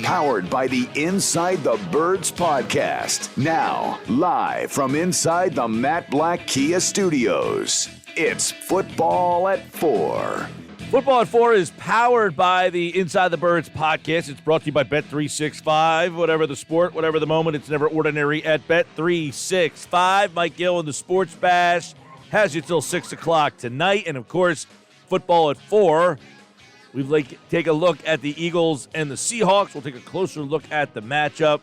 powered by the Inside the Birds podcast. Now, live from inside the Matt Black Kia Studios, it's Football at 4. Football at 4 is powered by the Inside the Birds podcast. It's brought to you by Bet365. Whatever the sport, whatever the moment, it's never ordinary at Bet365. Mike Gill and the Sports Bash has you till 6 o'clock tonight. And, of course, Football at 4. We've take a look at the Eagles and the Seahawks. We'll take a closer look at the matchup.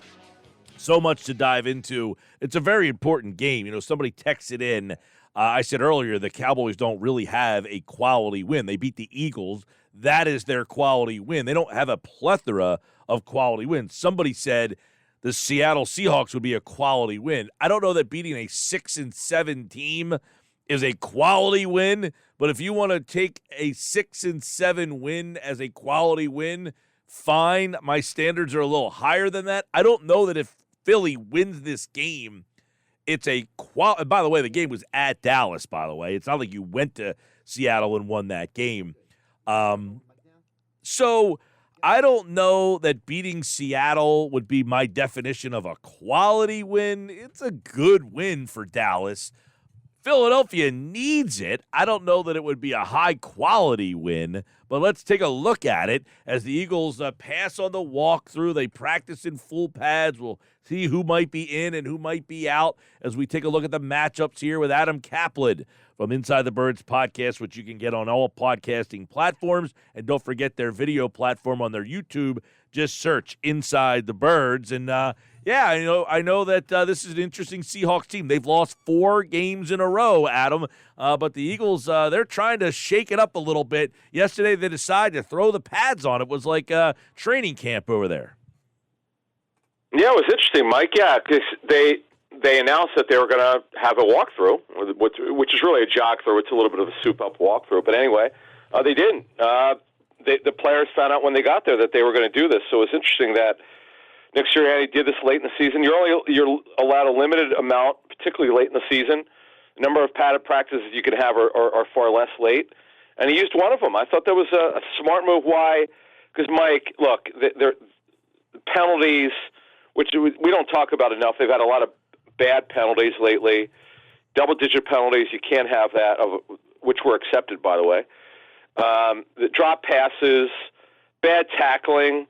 So much to dive into. It's a very important game. You know, somebody texted in. I said earlier the Cowboys don't really have a quality win. They beat the Eagles. That is their quality win. They don't have a plethora of quality wins. Somebody said the Seattle Seahawks would be a quality win. I don't know that beating a 6-7 team is a quality win, but if you want to take a 6-7 win as a quality win, fine. My standards are a little higher than that. I don't know that if Philly wins this game, it's a by the way, the game was at Dallas, by the way. It's not like you went to Seattle and won that game. So I don't know that beating Seattle would be my definition of a quality win. It's a good win for Dallas. Philadelphia needs it. I don't know that it would be a high-quality win, but let's take a look at it as the Eagles pass on the walkthrough. They practice in full pads. We'll see who might be in and who might be out as we take a look at the matchups here with Adam Caplan from Inside the Birds podcast, which you can get on all podcasting platforms. And don't forget their video platform on their YouTube. Just search Inside the Birds. And, I know that this is an interesting Seahawks team. They've lost 4 games in a row, Adam. But the Eagles, they're trying to shake it up a little bit. Yesterday they decided to throw the pads on. It was like training camp over there. Yeah, it was interesting, Mike. Yeah, because they announced that they were going to have a walkthrough, which is really a jog through. It's a little bit of a soup-up walkthrough. But anyway, they didn't. The players found out when they got there that they were going to do this. So it's interesting that Nick Sirianni did this late in the season. You're allowed a limited amount, particularly late in the season. The number of padded practices you can have are far less late. And he used one of them. I thought that was a smart move. Why? Because, Mike, look, the penalties, which we don't talk about enough, they've had a lot of bad penalties lately, double-digit penalties. You can't have that, which were accepted, by the way. The drop passes, bad tackling,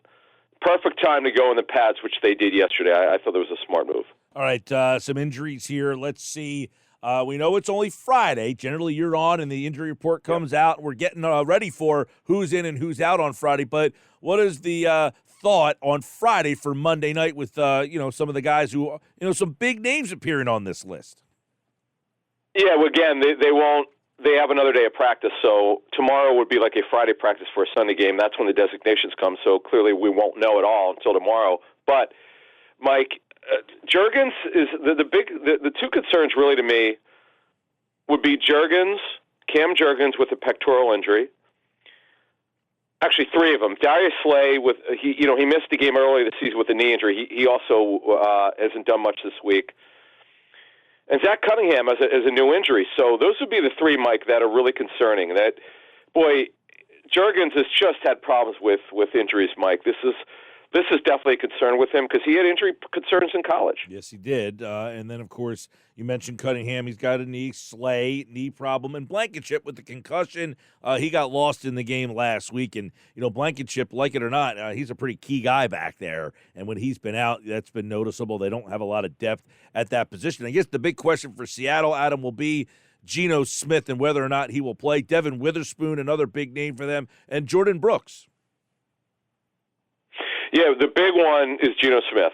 perfect time to go in the pads, which they did yesterday. I thought that was a smart move. All right, some injuries here. Let's see. We know it's only Friday. Generally, you're on and the injury report comes out. We're getting ready for who's in and who's out on Friday. But what is the thought on Friday for Monday night with some of the guys who some big names appearing on this list? Yeah, well, again, they won't. They have another day of practice, so tomorrow would be like a Friday practice for a Sunday game. That's when the designations come, so clearly we won't know at all until tomorrow. But, Mike, Juergens is the two concerns really to me would be Cam Juergens with a pectoral injury. Actually, 3 of them. Darius Slay he missed the game early this season with a knee injury. He also hasn't done much this week. And Zach Cunningham as a new injury. So those would be the 3, Mike, that are really concerning. That, boy, Juergens has just had problems with injuries, Mike. This is definitely a concern with him because he had injury concerns in college. Yes, he did. And then, of course, you mentioned Cunningham. He's got a knee problem. And Blankenship with the concussion, he got lost in the game last week. And, Blankenship, like it or not, he's a pretty key guy back there. And when he's been out, that's been noticeable. They don't have a lot of depth at that position. I guess the big question for Seattle, Adam, will be Geno Smith and whether or not he will play. Devin Witherspoon, another big name for them, and Jordan Brooks. Yeah, the big one is Geno Smith.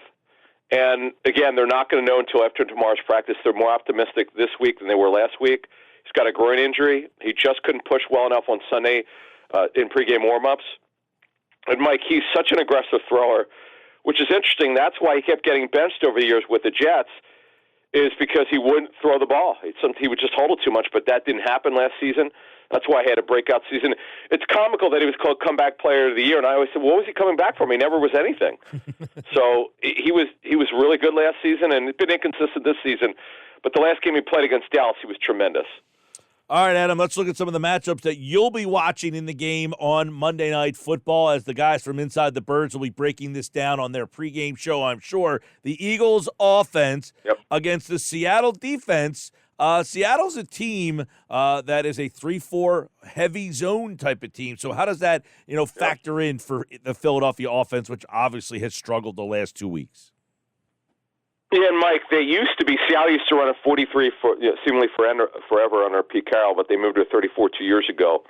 And, again, they're not going to know until after tomorrow's practice. They're more optimistic this week than they were last week. He's got a groin injury. He just couldn't push well enough on Sunday in pregame warm-ups. And, Mike, he's such an aggressive thrower, which is interesting. That's why he kept getting benched over the years with the Jets, is because he wouldn't throw the ball. He would just hold it too much, but that didn't happen last season. That's why he had a breakout season. It's comical that he was called Comeback Player of the Year, and I always said, what was he coming back from? He never was anything. So he was really good last season, and he's been inconsistent this season. But the last game he played against Dallas, he was tremendous. All right, Adam, let's look at some of the matchups that you'll be watching in the game on Monday Night Football as the guys from Inside the Birds will be breaking this down on their pregame show, I'm sure. The Eagles offense against the Seattle defense. Seattle's a team that is a 3-4 heavy zone type of team. So how does that, factor in for the Philadelphia offense, which obviously has struggled the last 2 weeks? Yeah, and Mike, Seattle used to run a 43 seemingly forever under Pete Carroll, but they moved to a 34 2 years ago.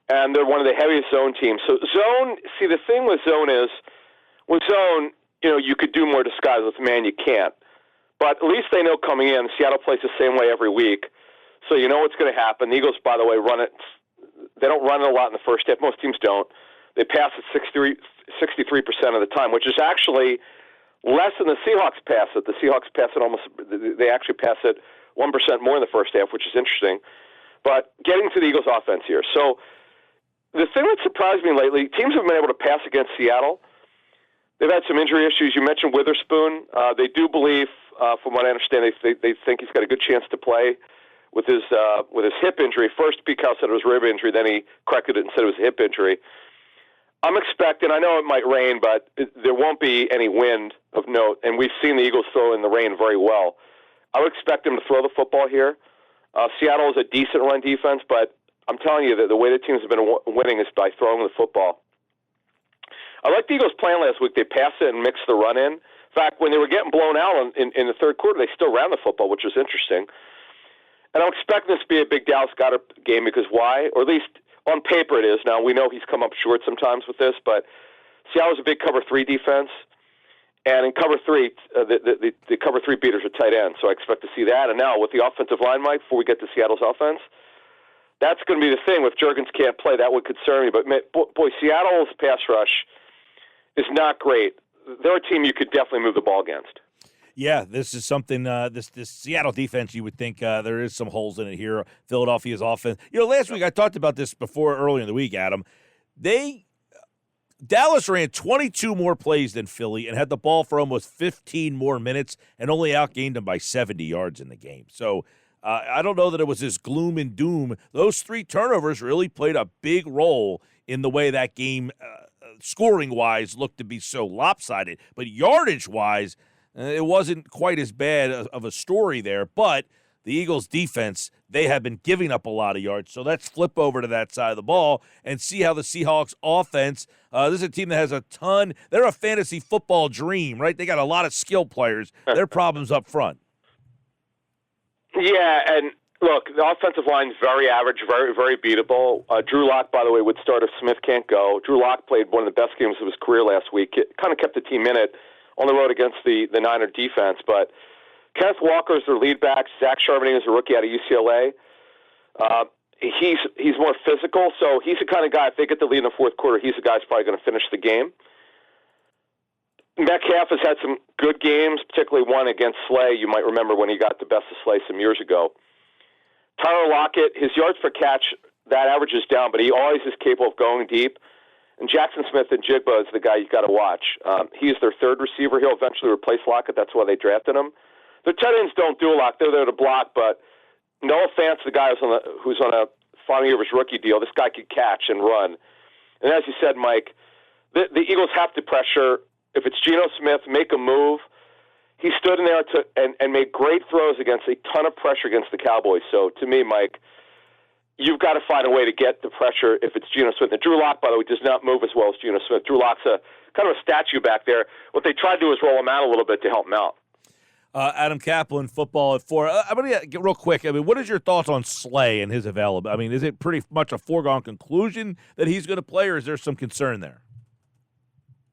And they're one of the heaviest zone teams. So the thing with zone is, with zone, you could do more disguise. With man, you can't. But at least they know coming in, Seattle plays the same way every week. So you know what's going to happen. The Eagles, by the way, they don't run it a lot in the first half. Most teams don't. They pass it 63% of the time, which is actually less than the Seahawks pass it. The Seahawks pass it they actually pass it 1% more in the first half, which is interesting. But getting to the Eagles offense here. So the thing that surprised me lately, teams have been able to pass against Seattle. They've had some injury issues. You mentioned Witherspoon. They do believe, from what I understand, they think he's got a good chance to play with his hip injury. First, Pete Carroll said it was a rib injury. Then he corrected it and said it was a hip injury. I'm expecting, I know it might rain, but there won't be any wind of note, and we've seen the Eagles throw in the rain very well. I would expect them to throw the football here. Seattle is a decent run defense, but I'm telling you that the way the teams have been winning is by throwing the football. I like the Eagles playing last week. They passed it and mixed the run in. In fact, when they were getting blown out in the third quarter, they still ran the football, which was interesting. And I'm expecting this to be a big Dallas Goedert game because why? Or at least on paper it is. Now, we know he's come up short sometimes with this, but Seattle's a big cover 3 defense. And in cover 3, the cover 3 beaters are tight ends, so I expect to see that. And now with the offensive line, Mike, before we get to Seattle's offense, that's going to be the thing. If Juergens can't play, that would concern me. But, boy, Seattle's pass rush is not great. They're a team you could definitely move the ball against. Yeah, this is something, this Seattle defense, you would think there is some holes in it here. Philadelphia's offense. Last week I talked about this before earlier in the week, Adam. Dallas ran 22 more plays than Philly and had the ball for almost 15 more minutes and only outgained them by 70 yards in the game. So I don't know that it was this gloom and doom. Those 3 turnovers really played a big role in the way that game, scoring-wise, looked to be so lopsided. But yardage-wise, it wasn't quite as bad of a story there, but the Eagles' defense, they have been giving up a lot of yards. So let's flip over to that side of the ball and see how the Seahawks offense, this is a team that has a ton. They're a fantasy football dream, right? They got a lot of skill players. Their problems up front. Yeah, and look, the offensive line is very average, very, very beatable. Drew Lock, by the way, would start if Smith can't go. Drew Lock played one of the best games of his career last week. It kind of kept the team in it on the road against the Niner defense. But Kenneth Walker is their lead back. Zach Charbonnet is a rookie out of UCLA. He's more physical, so he's the kind of guy, if they get the lead in the fourth quarter, he's the guy who's probably going to finish the game. Metcalf has had some good games, particularly one against Slay. You might remember when he got the best of Slay some years ago. Tyler Lockett, his yards per catch, that average is down, but he always is capable of going deep. And Jackson Smith and Jigba is the guy you've got to watch. He's their third receiver. He'll eventually replace Lockett. That's why they drafted him. The tight ends don't do a lot. They're there to block, but no offense to the guy who's on a final year of his rookie deal. This guy could catch and run. And as you said, Mike, the Eagles have to pressure. If it's Geno Smith, make a move. He stood in there and made great throws against a ton of pressure against the Cowboys. So to me, Mike, you've got to find a way to get the pressure if it's Geno Smith. And Drew Lock, by the way, does not move as well as Geno Smith. Drew Lock's kind of a statue back there. What they tried to do is roll him out a little bit to help him out. Adam Caplan, Football at 4. I'm going to get real quick. I mean, what is your thoughts on Slay and his availability? I mean, is it pretty much a foregone conclusion that he's going to play, or is there some concern there?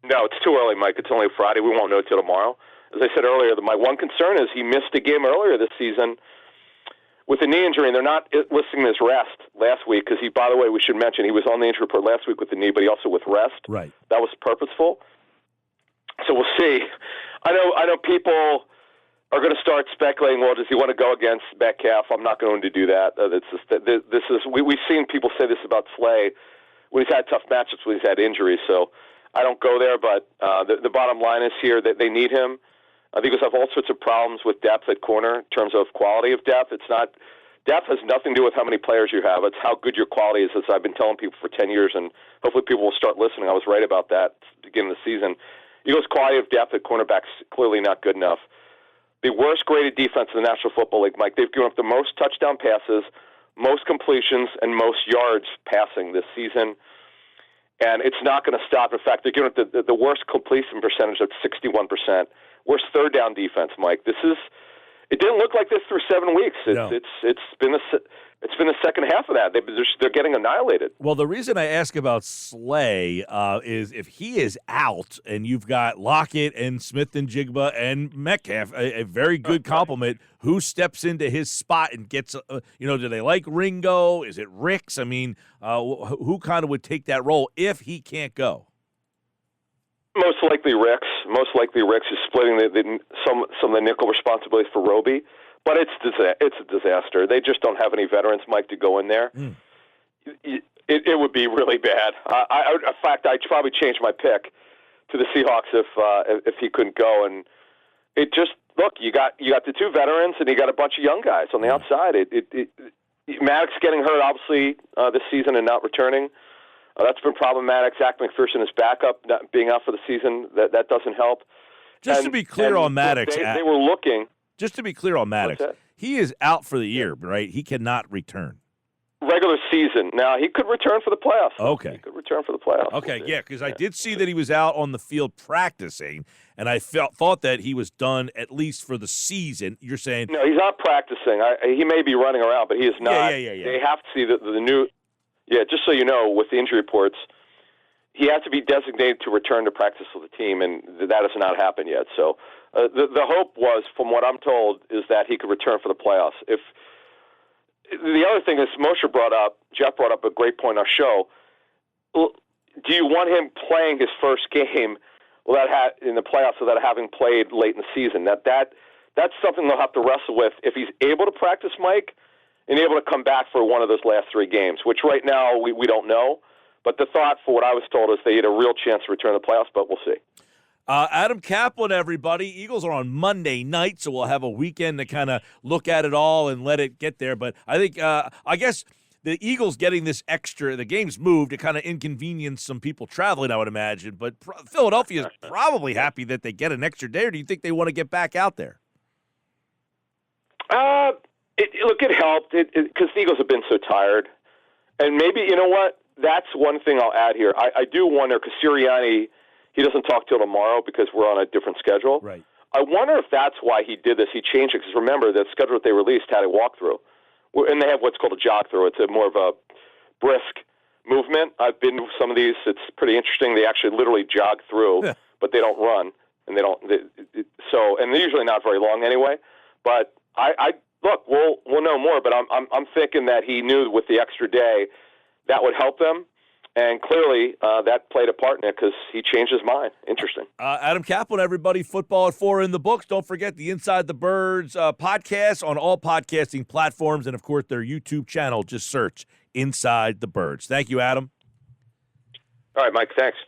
No, it's too early, Mike. It's only Friday. We won't know until tomorrow. As I said earlier, my one concern is he missed a game earlier this season with a knee injury, and they're not listing his rest last week because by the way, we should mention, he was on the injury report last week with the knee, but he also with rest. Right. That was purposeful. So we'll see. I know people are going to start speculating, well, does he want to go against Metcalf? I'm not going to do that. We've seen people say this about Slay when he's had tough matchups, when he's had injuries, so I don't go there, but the bottom line is here that they need him. The Eagles have all sorts of problems with depth at corner in terms of quality of depth. It's not depth has nothing to do with how many players you have. It's how good your quality is, as I've been telling people for 10 years, and hopefully people will start listening. I was right about that at the beginning of the season. Eagles' quality of depth at cornerback's clearly not good enough. The worst graded defense in the National Football League, Mike. They've given up the most touchdown passes, most completions, and most yards passing this season. And it's not going to stop. In fact, they're giving up the worst completion percentage at 61%. Worst third down defense, Mike. It didn't look like this through 7 weeks. It's been the second half of that. They're getting annihilated. Well, the reason I ask about Slay is if he is out and you've got Lockett and Smith and Jigba and Metcalf, a very good complement, who steps into his spot and gets, do they like Ringo? Is it Ricks? I mean, who kind of would take that role if he can't go? Most likely Ricks. Is splitting some of the nickel responsibilities for Roby. But it's a disaster. They just don't have any veterans, Mike, to go in there. It would be really bad. In fact, I'd probably change my pick to the Seahawks if he couldn't go. And it just look, you got the two veterans and you got a bunch of young guys on the outside. Maddox getting hurt obviously this season and not returning. That's been problematic. Zach McPherson is backup, not being out for the season. That doesn't help. To be clear on Maddox, they were looking. Just to be clear on Maddox, he is out for the year, right? He cannot return. Regular season. Now, he could return for the playoffs. Okay. He could return for the playoffs. Okay, yeah, because I did see that he was out on the field practicing, and I thought that he was done at least for the season. You're saying? No, he's not practicing. He may be running around, but he is not. Yeah. They have to see the new – yeah, just so you know, with the injury reports, he has to be designated to return to practice with the team, and that has not happened yet. So the hope was, from what I'm told, is that he could return for the playoffs. If the other thing is, Jeff brought up a great point on our show. Do you want him playing his first game in the playoffs without having played late in the season? That's something they'll have to wrestle with if he's able to practice, Mike, and able to come back for one of those last 3 games, which right now we don't know. But the thought, for what I was told, is they had a real chance to return to the playoffs, but we'll see. Adam Caplan, everybody. Eagles are on Monday night, so we'll have a weekend to kind of look at it all and let it get there. But I think, I guess the Eagles getting this extra, the game's moved, it kind of inconvenienced some people traveling, I would imagine. But Philadelphia is probably happy that they get an extra day, or do you think they want to get back out there? It helped because the Eagles have been so tired. And maybe, you know what? That's one thing I'll add here. I do wonder, because Sirianni, he doesn't talk till tomorrow because we're on a different schedule. Right. I wonder if that's why he did this. He changed it because, remember, the schedule that they released had a walkthrough. And they have what's called a jog through. It's more of a brisk movement. I've been to some of these. It's pretty interesting. They actually literally jog through, but they don't run. And and they're usually not very long anyway. But look, we'll know more, but I'm thinking that he knew with the extra day that would help them, and clearly that played a part in it because he changed his mind. Interesting. Adam Caplan, everybody, Football at 4 in the books. Don't forget the Inside the Birds podcast on all podcasting platforms, and, of course, their YouTube channel. Just search Inside the Birds. Thank you, Adam. All right, Mike, thanks.